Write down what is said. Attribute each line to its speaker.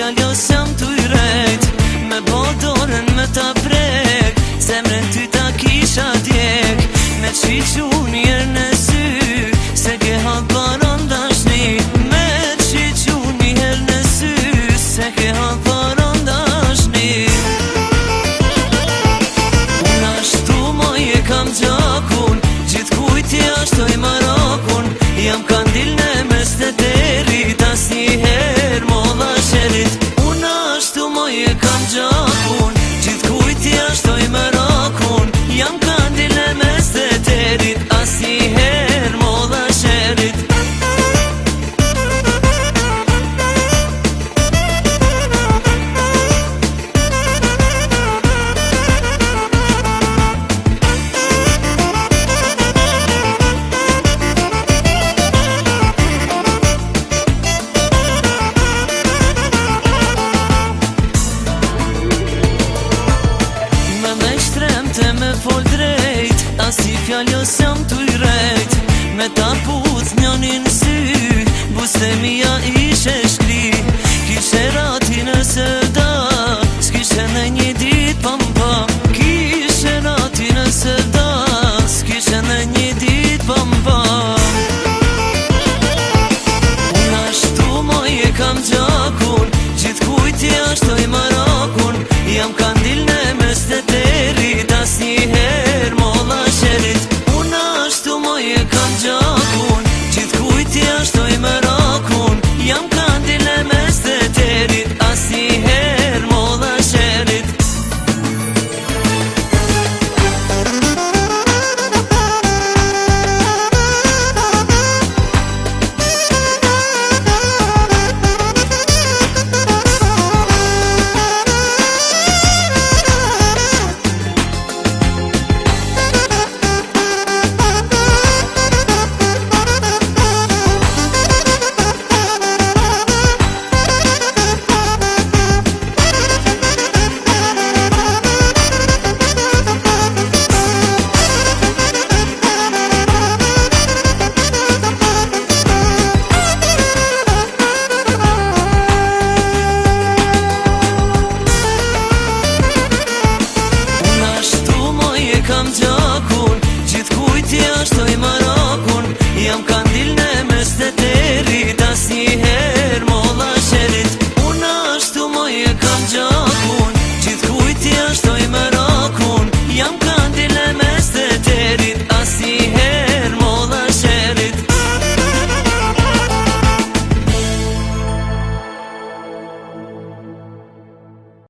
Speaker 1: fjallës jam t'u i rejt, me bodorën me ta prek, zemrën ty ta kisha djek, me qiqu njerë në sy, se ke hatë baron dashni, me qiqu njerë në sy, se ke hatë baron dashni. Unë ashtu moje kam gjakun, gjithë kujti ashtoj marakun, jam kandil në mes të terit, as njëher molla sherit. Unë ashtu moje kam gjakun, gjithë kujti ashtoj marakun, jam kandil në mes të terit, as njëher molla sherit. Me fol drejt, as i fjallës jam t'u i rejt, me ta puth njonin sy, bustemia ishe shkri, kishe rati nëse da, s'kishe në një dit pam pam, kishe rati nëse da, s'kishe në një dit pam pam. Unë ashtu moje kam gjakun, gjithë kujti ashtoj marakun, jam kandil në mes të terit, as njëher molla sherit. Unë ashtu moje kam gjakun, gjithë kujti ashtoj marakun, jam kandil në mes të terit, as njëher molla sherit. Kam gjakun, gjithë kujti ashtoj marakun, jam